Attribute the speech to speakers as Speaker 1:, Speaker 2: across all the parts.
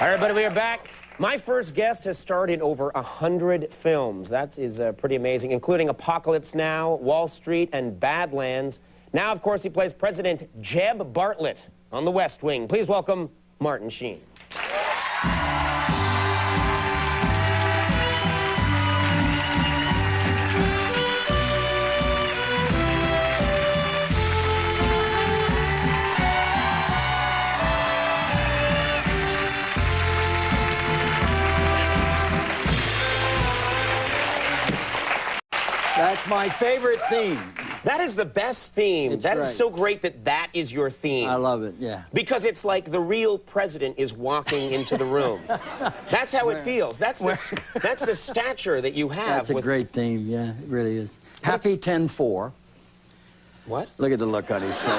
Speaker 1: All right, everybody, we are back. My first guest has starred in over 100 films. That is pretty amazing, including Apocalypse Now, Wall Street, and Badlands. Now, of course, he plays President Jeb Bartlett on The West Wing. Please welcome Martin Sheen.
Speaker 2: That's my favorite theme.
Speaker 1: That is the best theme.
Speaker 2: It's
Speaker 1: that
Speaker 2: great.
Speaker 1: is so great that that is your theme.
Speaker 2: I love it, yeah.
Speaker 1: Because it's like the real president is walking into the room. That's how it feels. That's the stature that you have.
Speaker 2: That's a great theme, yeah, it really is. Happy 10-4.
Speaker 1: What?
Speaker 2: Look at the look on his face.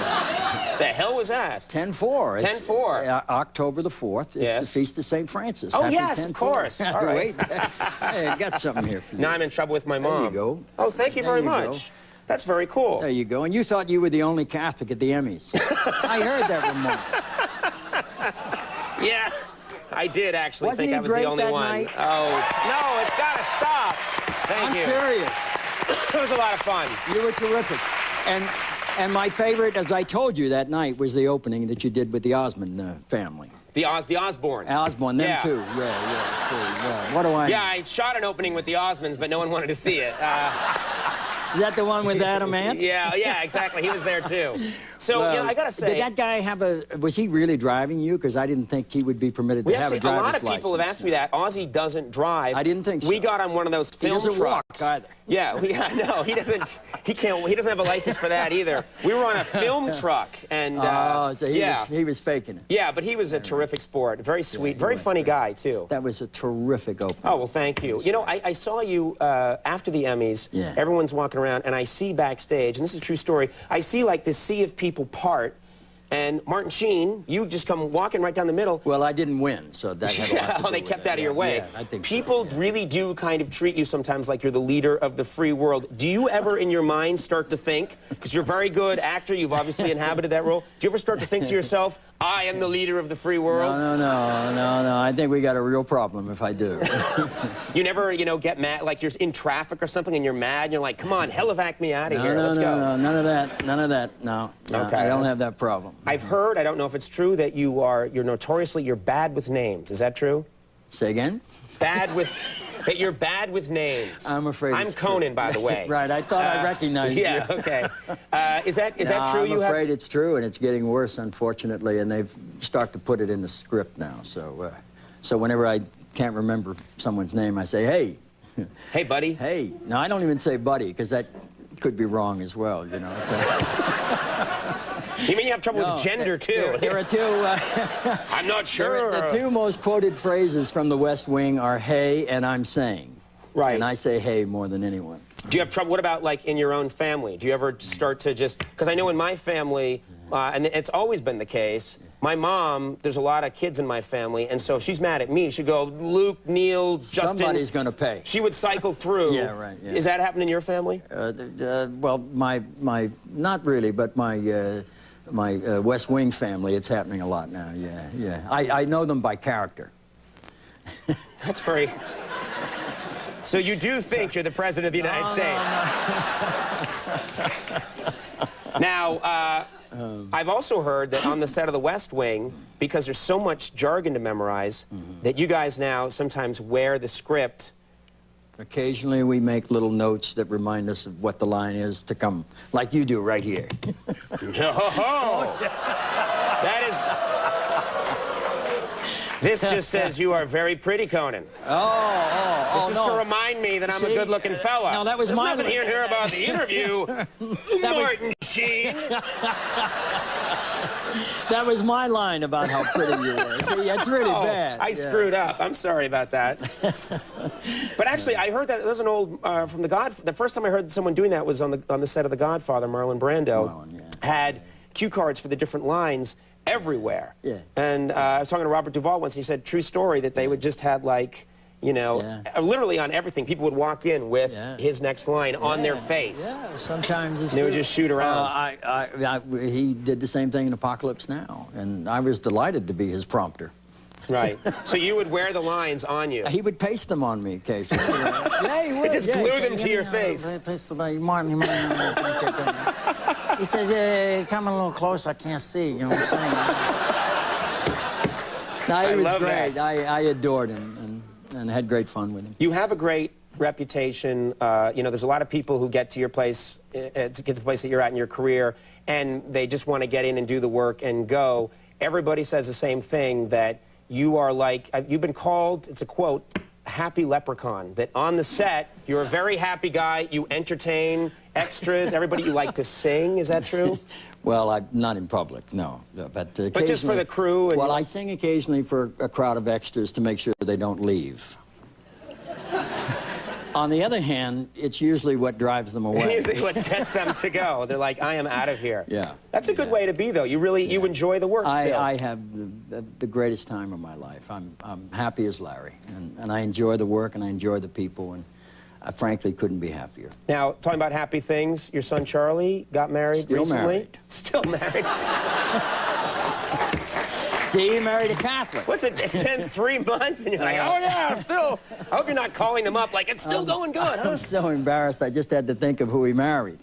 Speaker 1: The hell was that?
Speaker 2: 10-4.
Speaker 1: 10-4.
Speaker 2: October the 4th.
Speaker 1: Yes.
Speaker 2: It's the Feast of St. Francis.
Speaker 1: Oh,
Speaker 2: Happy
Speaker 1: yes,
Speaker 2: 10-4.
Speaker 1: of course. All right.
Speaker 2: Wait. Hey, I got something here for you.
Speaker 1: Now I'm in trouble with my mom.
Speaker 2: There you go.
Speaker 1: Oh, thank you very
Speaker 2: There you
Speaker 1: much.
Speaker 2: go.
Speaker 1: That's very cool.
Speaker 2: There you go. And you thought you were the only Catholic at the Emmys. I heard that remark.
Speaker 1: Yeah, I did actually
Speaker 2: Wasn't
Speaker 1: think
Speaker 2: he
Speaker 1: I was
Speaker 2: great
Speaker 1: the only
Speaker 2: that
Speaker 1: one.
Speaker 2: night?
Speaker 1: Oh, no, it's got to stop. Thank you.
Speaker 2: I'm serious.
Speaker 1: It was a lot of fun.
Speaker 2: You were terrific. And my favorite, as I told you that night, was the opening that you did with the Osmond family.
Speaker 1: The Osbournes.
Speaker 2: Osborne, them
Speaker 1: Yeah.
Speaker 2: too. Yeah, sure, yeah. What do I...
Speaker 1: Yeah, I shot an opening with the Osmonds, but no one wanted to see it.
Speaker 2: Is that the one with Adam Ant?
Speaker 1: Yeah, exactly. He was there, too. So,
Speaker 2: Well,
Speaker 1: you know, I got to say...
Speaker 2: Did that guy have a... Was he really driving you? Because I didn't think he would be permitted to have a driver's
Speaker 1: a lot of
Speaker 2: license.
Speaker 1: people have asked me that. Ozzy doesn't drive.
Speaker 2: I didn't think so.
Speaker 1: We got on one of those film
Speaker 2: doesn't
Speaker 1: trucks.
Speaker 2: walk either.
Speaker 1: Yeah, no, he doesn't. He can't. He doesn't have a license for that either. We were on a film truck, and
Speaker 2: So he was faking it.
Speaker 1: Yeah, but he was a terrific sport. Very sweet, very funny guy too.
Speaker 2: That was a terrific opening.
Speaker 1: Oh well, thank you. You know, I saw you after the Emmys.
Speaker 2: Yeah.
Speaker 1: Everyone's walking around, and I see backstage, and this is a true story. I see like this sea of people part. And Martin Sheen, you just come walking right down the middle.
Speaker 2: Well, I didn't win, so that had a lot to do
Speaker 1: they
Speaker 2: with
Speaker 1: kept
Speaker 2: it.
Speaker 1: out of your way.
Speaker 2: Yeah, I think
Speaker 1: People
Speaker 2: so, yeah.
Speaker 1: really do kind of treat you sometimes like you're the leader of the free world. Do you ever in your mind start to think, because you're a very good actor, you've obviously inhabited that role, do you ever start to think to yourself, I am the leader of the free world?
Speaker 2: No. I think we got a real problem if I do.
Speaker 1: You never, you know, get mad, like you're in traffic or something and you're mad and you're like, come on, helivac me out of here, let's go.
Speaker 2: No, none of that, no.
Speaker 1: Okay,
Speaker 2: I don't have that problem.
Speaker 1: I've heard, I don't know if it's true, that you're bad with names. Is that true?
Speaker 2: Say again?
Speaker 1: That you're bad with names.
Speaker 2: I'm afraid
Speaker 1: I'm
Speaker 2: it's
Speaker 1: Conan,
Speaker 2: true.
Speaker 1: by the way.
Speaker 2: Right, I thought I recognized you.
Speaker 1: Yeah, okay. Is that true?
Speaker 2: I'm afraid it's true, and it's getting worse, unfortunately, and they've started to put it in the script now. So whenever I can't remember someone's name, I say, hey.
Speaker 1: Hey, buddy.
Speaker 2: Hey. No, I don't even say buddy, because that could be wrong as well, you know.
Speaker 1: You mean you have trouble with gender, too?
Speaker 2: There are two...
Speaker 1: I'm not sure.
Speaker 2: The two most quoted phrases from The West Wing are hey and I'm saying.
Speaker 1: Right.
Speaker 2: And I say hey more than anyone.
Speaker 1: Do you have trouble? What about, like, in your own family? Do you ever start to just... Because I know in my family, and it's always been the case, my mom, there's a lot of kids in my family, and so if she's mad at me, she'd go, Luke, Neil, Justin...
Speaker 2: Somebody's going to pay.
Speaker 1: She would cycle through.
Speaker 2: Yeah, right, yeah.
Speaker 1: Is that happening in your family?
Speaker 2: Well, not really, but my West Wing family, it's happening a lot now, yeah. I know them by character.
Speaker 1: That's very... So you do think you're the President of the United States? No. Now, I've also heard that on the set of The West Wing, because there's so much jargon to memorize, that you guys now sometimes wear the script.
Speaker 2: Occasionally we make little notes that remind us of what the line is to come, like you do right here.
Speaker 1: Oh, that is... This just says you are very pretty, Conan. This is to remind me that I'm a good-looking fella.
Speaker 2: No, that was
Speaker 1: There's
Speaker 2: my...
Speaker 1: nothing here and here about the interview. Martin Sheen.
Speaker 2: That was my line about how pretty you were. See, it's really bad.
Speaker 1: I screwed up. I'm sorry about that. But actually, I heard that there was an old from The Godfather. The first time I heard someone doing that was on the set of The Godfather. Marlon Brando had cue cards for the different lines everywhere.
Speaker 2: Yeah.
Speaker 1: And I was talking to Robert Duvall once. He said, true story, that they would just had like, you know, literally on everything. People would walk in with his next line on their face.
Speaker 2: Yeah, sometimes it's
Speaker 1: they would just shoot around.
Speaker 2: He did the same thing in Apocalypse Now, and I was delighted to be his prompter.
Speaker 1: Right. So you would wear the lines on you.
Speaker 2: He would paste them on me occasionally. Yeah, he would.
Speaker 1: Just glue them to your face.
Speaker 3: He says, come a little close, I can't see, you know what I'm saying?
Speaker 2: No, he was great. I adored him and had great fun with him.
Speaker 1: You have a great reputation. You know, there's a lot of people who get to your place, to get to the place that you're at in your career, and they just want to get in and do the work and go. Everybody says the same thing, that you are like, you've been called, it's a quote, happy leprechaun, that on the set, you're a very happy guy, you entertain extras, everybody, you like to sing. Is that true?
Speaker 2: Well, not in public, no. But
Speaker 1: just for the crew? And
Speaker 2: well, I sing occasionally for a crowd of extras to make sure they don't leave. On the other hand, it's usually what drives them away.
Speaker 1: Usually what gets them to go. They're like, I am out of here.
Speaker 2: Yeah.
Speaker 1: That's a good way to be, though. You really, you enjoy the work still.
Speaker 2: I have the greatest time of my life. I'm happy as Larry. And I enjoy the work, and I enjoy the people, and I frankly couldn't be happier.
Speaker 1: Now, talking about happy things, your son Charlie got married recently? Still married.
Speaker 2: See, he married a Catholic.
Speaker 1: What's it? It's been 3 months, and you're like, oh, yeah, still. I hope you're not calling him up like, it's still going good, huh?
Speaker 2: I'm so embarrassed, I just had to think of who he married.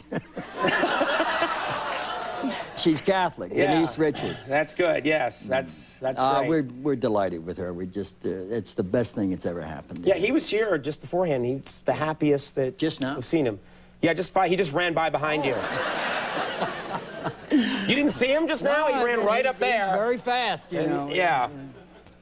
Speaker 2: She's Catholic, Denise Richards.
Speaker 1: That's good, yes. That's great.
Speaker 2: We're delighted with her. We just, it's the best thing that's ever happened.
Speaker 1: Yeah, he was here just beforehand. He's the happiest that
Speaker 2: just now?
Speaker 1: We've seen him. Yeah, he just ran by behind you. You didn't see him just now? He ran right up there.
Speaker 2: He's very fast, you know.
Speaker 1: Yeah.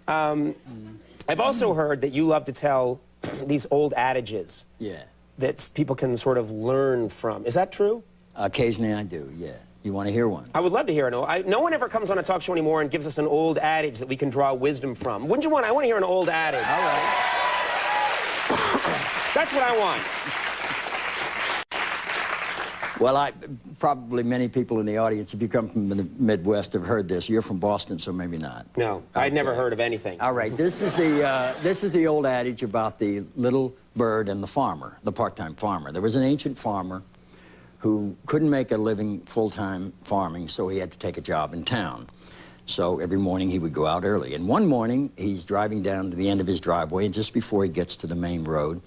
Speaker 1: I've also heard that you love to tell these old adages.
Speaker 2: Yeah.
Speaker 1: That people can sort of learn from. Is that true?
Speaker 2: Occasionally I do, yeah. You want to hear one?
Speaker 1: I would love to hear it. No one ever comes on a talk show anymore and gives us an old adage that we can draw wisdom from. Wouldn't you want? I want to hear an old adage.
Speaker 2: All right.
Speaker 1: That's what I want.
Speaker 2: Well, probably many people in the audience, if you come from the Midwest, have heard this. You're from Boston, so maybe not.
Speaker 1: No, I'd never heard of anything.
Speaker 2: All right, this is the old adage about the little bird and the farmer, the part-time farmer. There was an ancient farmer who couldn't make a living full-time farming, so he had to take a job in town. So every morning he would go out early. And one morning, he's driving down to the end of his driveway, and just before he gets to the main road,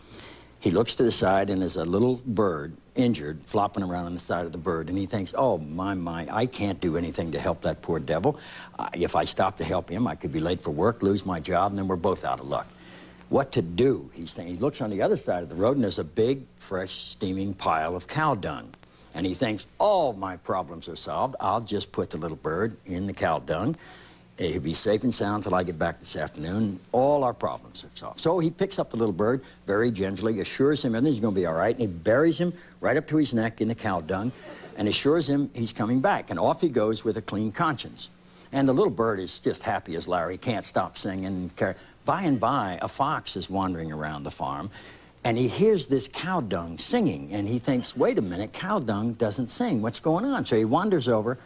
Speaker 2: he looks to the side, and there's a little bird, injured, flopping around on the side of the bird, and he thinks, oh, my, I can't do anything to help that poor devil. If I stop to help him, I could be late for work, lose my job, and then we're both out of luck. What to do? He's thinking. He looks on the other side of the road, and there's a big, fresh, steaming pile of cow dung. And he thinks, all my problems are solved. I'll just put the little bird in the cow dung. He'll be safe and sound till I get back this afternoon. All our problems are solved. So he picks up the little bird very gingerly, assures him everything's going to be all right, and he buries him right up to his neck in the cow dung and assures him he's coming back. And off he goes with a clean conscience. And the little bird is just happy as Larry, can't stop singing. By and by, a fox is wandering around the farm, and he hears this cow dung singing, and he thinks, wait a minute, cow dung doesn't sing. What's going on? So he wanders over,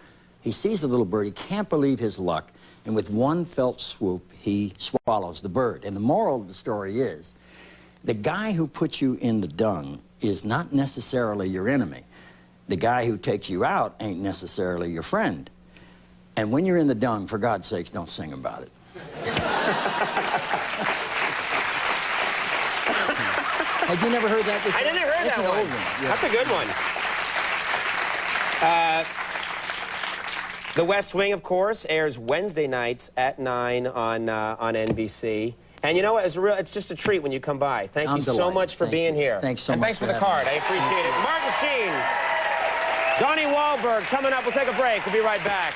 Speaker 2: he sees the little bird, he can't believe his luck, and with one felt swoop, he swallows the bird. And the moral of the story is, the guy who puts you in the dung is not necessarily your enemy. The guy who takes you out ain't necessarily your friend. And when you're in the dung, for God's sakes, don't sing about it. Had you never heard that before?
Speaker 1: I didn't hear that one.
Speaker 2: Old one. Yeah.
Speaker 1: That's a good one. The West Wing, of course, airs Wednesday nights at 9 on NBC. And you know what? It's just a treat when you come by. Thank you so much for being here.
Speaker 2: Thanks so much.
Speaker 1: And thanks for the card. I appreciate it. Martin Sheen, Donnie Wahlberg coming up. We'll take a break. We'll be right back.